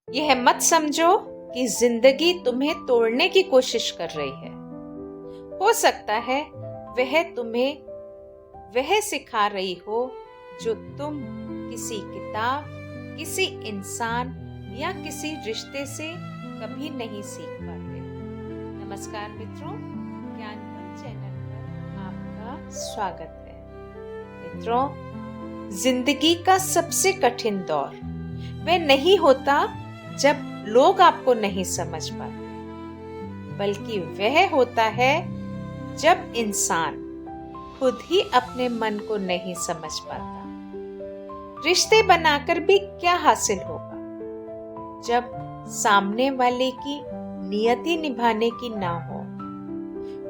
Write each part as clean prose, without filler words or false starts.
यह मत समझो कि जिंदगी तुम्हें तोड़ने की कोशिश कर रही है। हो सकता है वह तुम्हें वह सिखा रही हो जो तुम किसी किताब, किसी इंसान या किसी रिश्ते से कभी नहीं सीख पाते। नमस्कार मित्रों, ज्ञानकुंज चैनल पर आपका स्वागत है। मित्रों, जिंदगी का सबसे कठिन दौर वह नहीं होता जब लोग आपको नहीं समझ पाते, बल्कि वह होता है जब इंसान खुद ही अपने मन को नहीं समझ पाता। रिश्ते बनाकर भी क्या हासिल होगा जब सामने वाले की नियति निभाने की ना हो।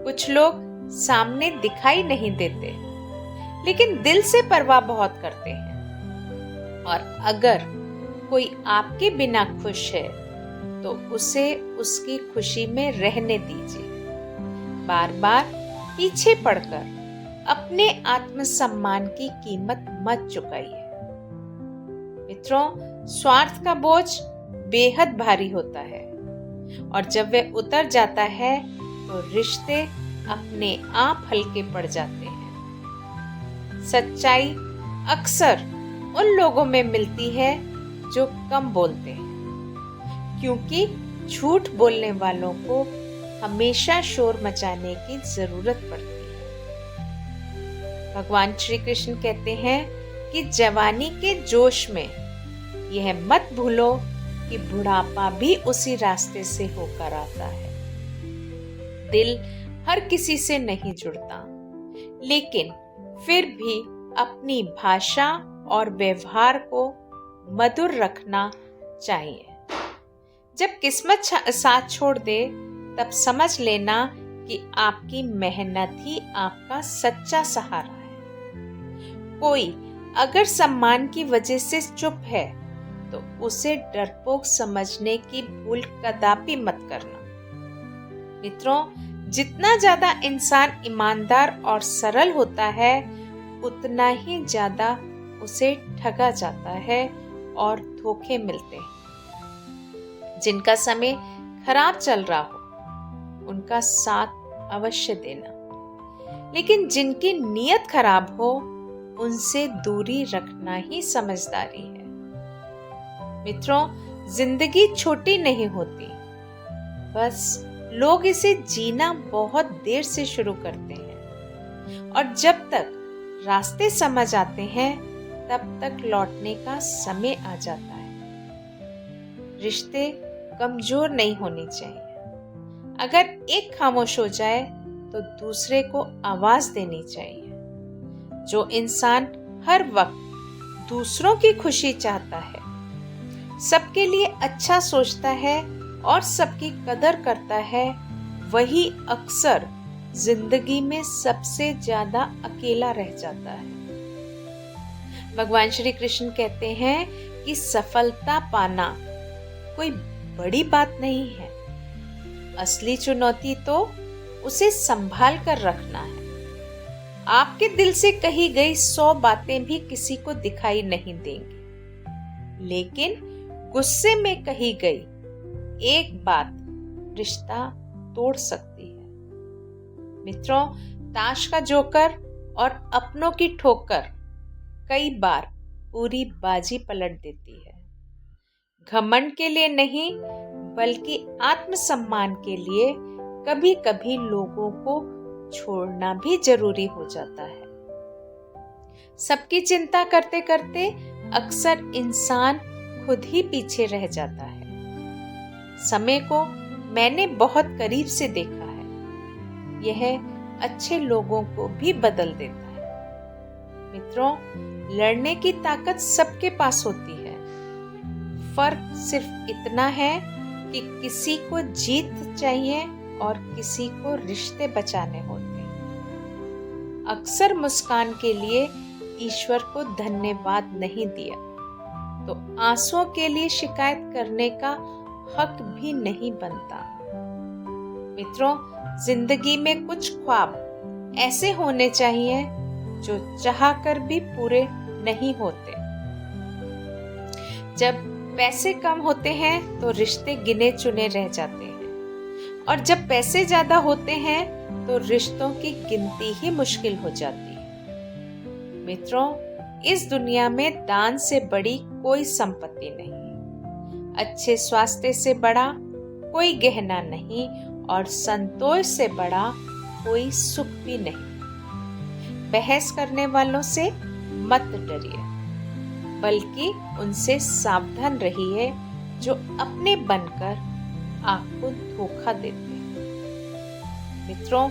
कुछ लोग सामने दिखाई नहीं देते, लेकिन दिल से परवाह बहुत करते हैं। और अगर कोई आपके बिना खुश है तो उसे उसकी खुशी में रहने दीजिए। बार बार पीछे पड़कर अपने आत्मसम्मान की कीमत मत चुकाइए। मित्रों, स्वार्थ का बोझ बेहद भारी होता है और जब वह उतर जाता है तो रिश्ते अपने आप हल्के पड़ जाते हैं। सच्चाई अक्सर उन लोगों में मिलती है जो कम बोलते हैं, क्योंकि झूठ बोलने वालों को हमेशा शोर मचाने की जरूरत पड़ती है। भगवान श्री कृष्ण कहते हैं कि जवानी के जोश में यह मत भूलो कि बुढ़ापा भी उसी रास्ते से होकर आता है। दिल हर किसी से नहीं जुड़ता, लेकिन फिर भी अपनी भाषा और व्यवहार को मधुर रखना चाहिए। जब किस्मत साथ छोड़ दे तब समझ लेना कि आपकी मेहनत ही आपका सच्चा सहारा है। कोई अगर सम्मान की वजह से चुप है तो उसे डरपोक समझने की भूल कदापि मत करना। मित्रों, जितना ज्यादा इंसान ईमानदार और सरल होता है, उतना ही ज्यादा उसे ठगा जाता है और धोखे मिलते हैं। जिनका समय खराब चल रहा हो उनका साथ अवश्य देना, लेकिन जिनकी नीयत खराब हो उनसे दूरी रखना ही समझदारी है। मित्रों, जिंदगी छोटी नहीं होती, बस लोग इसे जीना बहुत देर से शुरू करते हैं और जब तक रास्ते समझ आते हैं तब तक लौटने का समय आ जाता है। रिश्ते कमजोर नहीं होने चाहिए। अगर एक खामोश हो जाए तो दूसरे को आवाज देनी चाहिए। जो इंसान हर वक्त दूसरों की खुशी चाहता है, सबके लिए अच्छा सोचता है और सबकी कदर करता है, वही अक्सर जिंदगी में सबसे ज्यादा अकेला रह जाता है। भगवान श्री कृष्ण कहते हैं कि सफलता पाना कोई बड़ी बात नहीं है। असली चुनौती तो उसे संभाल कर रखना है। आपके दिल से कही गई 100 बातें भी किसी को दिखाई नहीं देंगी, लेकिन गुस्से में कही गई एक बात रिश्ता तोड़ सकती है। मित्रों, ताश का जोकर और अपनों की ठोकर कई बार पूरी बाजी पलट देती है। घमंड के लिए नहीं, बल्कि आत्मसम्मान के लिए कभी कभी लोगों को छोड़ना भी जरूरी हो जाता है। सबकी चिंता करते करते अक्सर इंसान खुद ही पीछे रह जाता है। समय को मैंने बहुत करीब से देखा है, यह अच्छे लोगों को भी बदल देता है। मित्रों, लड़ने की ताकत सबके पास होती है। फर्क सिर्फ इतना है कि किसी को जीत चाहिए और किसी को रिश्ते बचाने होते हैं। अक्सर मुस्कान के लिए ईश्वर को धन्यवाद नहीं दिया तो आंसुओं के लिए शिकायत करने का हक भी नहीं बनता। मित्रों, जिंदगी में कुछ ख्वाब ऐसे होने चाहिए जो चाहकर भी पूरे नहीं होते। जब पैसे कम होते हैं तो रिश्ते गिने चुने रह जाते हैं, और जब पैसे ज्यादा होते हैं तो रिश्तों की गिनती ही मुश्किल हो जाती है। मित्रों, इस दुनिया में दान से बड़ी कोई संपत्ति नहीं, अच्छे स्वास्थ्य से बड़ा कोई गहना नहीं, और संतोष से बड़ा कोई सुख भी नहीं। बहस करने वालों से मत डरिए, बल्कि उनसे सावधान रहिए जो अपने बनकर आपको धोखा देते हैं। मित्रों,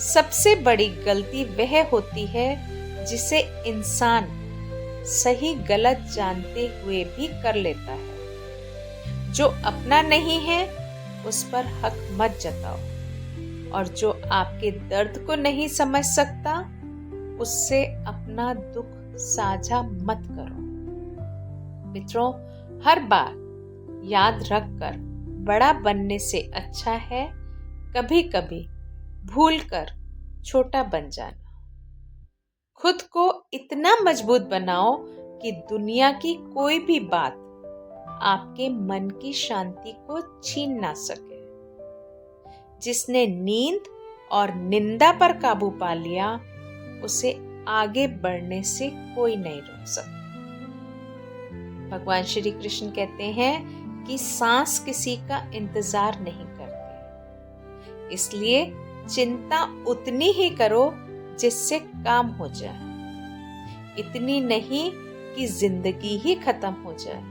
सबसे बड़ी गलती वह होती है जिसे इंसान सही गलत जानते हुए भी कर लेता है। जो अपना नहीं है उस पर हक मत जताओ, और जो आपके दर्द को नहीं समझ सकता उससे अपना दुख साझा मत करो। मित्रों, हर बार याद रखकर बड़ा बनने से अच्छा है कभी कभी भूलकर छोटा बन जाना। खुद को इतना मजबूत बनाओ कि दुनिया की कोई भी बात आपके मन की शांति को छीन ना सके। जिसने नींद और निंदा पर काबू पा लिया उसे आगे बढ़ने से कोई नहीं रोक सकता। भगवान श्री कृष्ण कहते हैं कि सांस किसी का इंतजार नहीं करती, इसलिए चिंता उतनी ही करो जिससे काम हो जाए, इतनी नहीं कि जिंदगी ही खत्म हो जाए।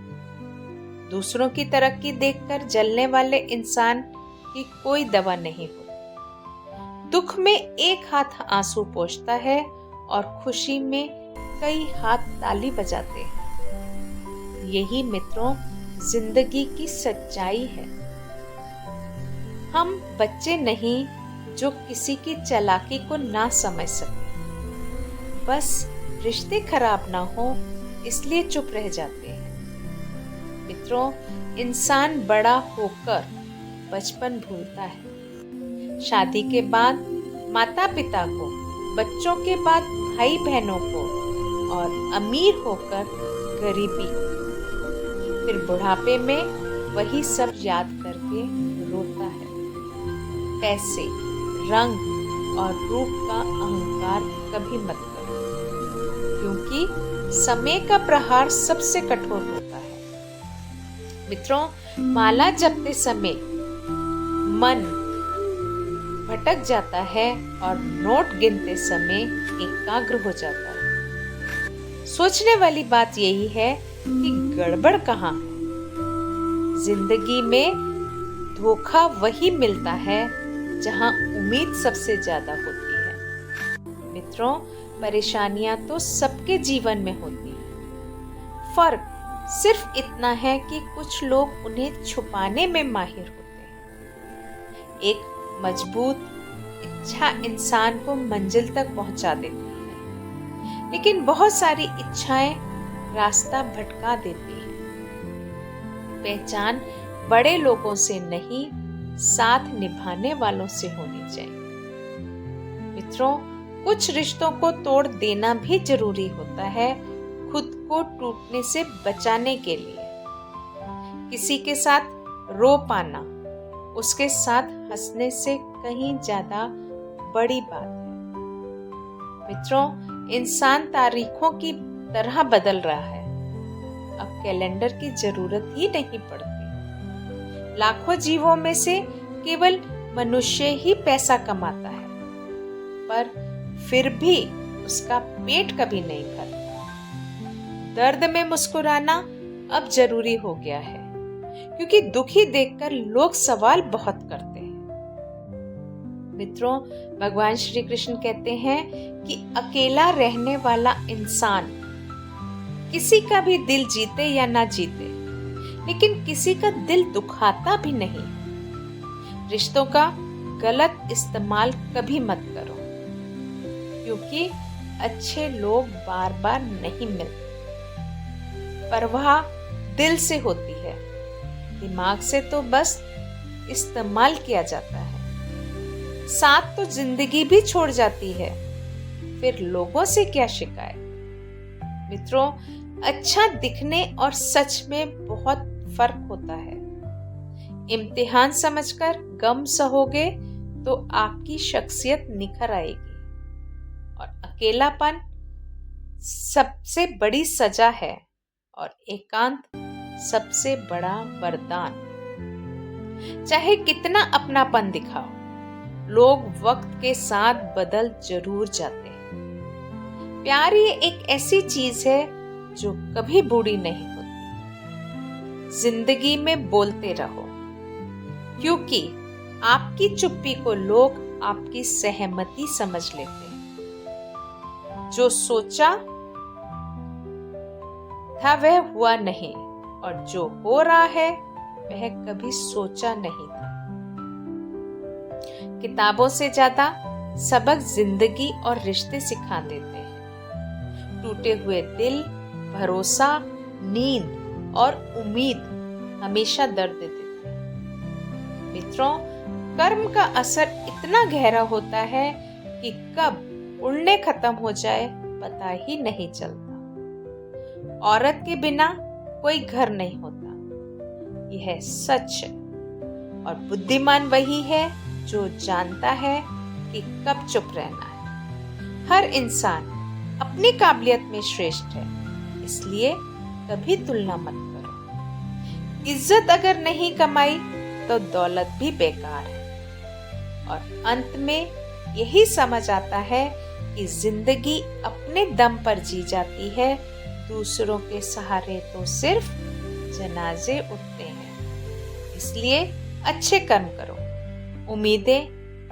दूसरों की तरक्की देखकर जलने वाले इंसान की कोई दवा नहीं होती। दुख में एक हाथ आंसू पोंछता है और खुशी में कई हाथ ताली बजाते हैं। यही मित्रों जिंदगी की सच्चाई है। हम बच्चे नहीं जो किसी की चालाकी को ना समझ सके, बस रिश्ते खराब ना हो इसलिए चुप रह जाते हैं। मित्रों, इंसान बड़ा होकर बचपन भूलता है। शादी के बाद माता पिता को, बच्चों के बाद भाई बहनों को, और अमीर होकर गरीबी, फिर बुढ़ापे में वही सब याद करके रोता है। पैसे, रंग और रूप का अहंकार कभी मत करो, क्योंकि समय का प्रहार सबसे कठोर होता है। मित्रों, माला जपते समय मन भटक जाता है और नोट गिनते समय एकाग्र हो जाता है। सोचने वाली बात यही है कि गड़बड़ कहाँ है। जिंदगी में धोखा वही मिलता है जहाँ उम्मीद सबसे ज्यादा होती है। मित्रों, परेशानियां तो सबके जीवन में होती हैं। फर्क सिर्फ इतना है कि कुछ लोग उन्हें छुपाने में माहिर होते हैं। एक मजबूत इच्छा इंसान को मंजिल तक पहुंचा देती है, लेकिन बहुत सारी इच्छाएं रास्ता भटका देती हैं। पहचान बड़े लोगों से नहीं, साथ निभाने वालों से होनी चाहिए। मित्रों, कुछ रिश्तों को तोड़ देना भी जरूरी होता है खुद को टूटने से बचाने के लिए। किसी के साथ रो पाना उसके साथ हंसने से कहीं ज्यादा बड़ी बात है। मित्रों, इंसान तारीखों की तरह बदल रहा है। अब कैलेंडर की जरूरत ही नहीं पड़ती। लाखों जीवों में से केवल मनुष्य ही पैसा कमाता है, पर फिर भी उसका पेट कभी नहीं भरता। दर्द में मुस्कुराना अब जरूरी हो गया है, क्योंकि दुखी देखकर लोग सवाल बहुत करते हैं। मित्रों, भगवान श्री कृष्ण कहते हैं कि अकेला रहने वाला इंसान किसी का भी दिल जीते या ना जीते, लेकिन किसी का दिल दुखाता भी नहीं। रिश्तों का गलत इस्तेमाल कभी मत करो, क्योंकि अच्छे लोग बार बार नहीं मिलते। परवाह दिल से होती है, दिमाग से तो बस इस्तेमाल किया जाता है। साथ तो जिंदगी भी छोड़ जाती है, फिर लोगों से क्या शिकायत। मित्रों, अच्छा दिखने और सच में बहुत फर्क होता है। इम्तिहान समझकर गम सहोगे तो आपकी शख्सियत निखर आएगी। और अकेलापन सबसे बड़ी सजा है और एकांत सबसे बड़ा वरदान। चाहे कितना अपनापन दिखाओ, लोग वक्त के साथ बदल जरूर जाते हैं। प्यार ये एक ऐसी चीज है जो कभी बूढ़ी नहीं होती। जिंदगी में बोलते रहो, क्योंकि आपकी चुप्पी को लोग आपकी सहमति समझ लेते हैं। जो सोचा था वह हुआ नहीं, और जो हो रहा है वह कभी सोचा नहीं था। किताबों से ज्यादा सबक जिंदगी और रिश्ते सिखा देते हैं। टूटे हुए दिल, भरोसा, नींद और उम्मीद हमेशा दर्द देते हैं। मित्रों, कर्म का असर इतना गहरा होता है कि कब उड़ने खत्म हो जाए पता ही नहीं चलता। औरत के बिना कोई घर नहीं होता, यह सच है। और बुद्धिमान वही है जो जानता है कि कब चुप रहना है। हर इंसान अपनी काबिलियत में श्रेष्ठ है, इसलिए कभी तुलना मत करो। इज्जत अगर नहीं कमाई तो दौलत भी बेकार है। और अंत में यही समझ आता है कि जिंदगी अपने दम पर जी जाती है, दूसरों के सहारे तो सिर्फ जनाजे उठते हैं। इसलिए अच्छे कर्म करो, उम्मीदें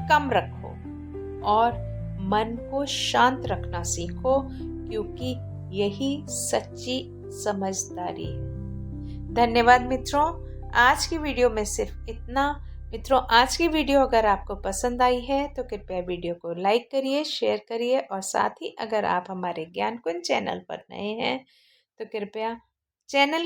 कम रखो और मन को शांत रखना सीखो, क्योंकि यही सच्ची समझदारी है। धन्यवाद मित्रों, आज की वीडियो में सिर्फ इतना। मित्रों, आज की वीडियो अगर आपको पसंद आई है तो कृपया वीडियो को लाइक करिए, शेयर करिए, और साथ ही अगर आप हमारे ज्ञान कुंज चैनल पर नए हैं तो कृपया चैनल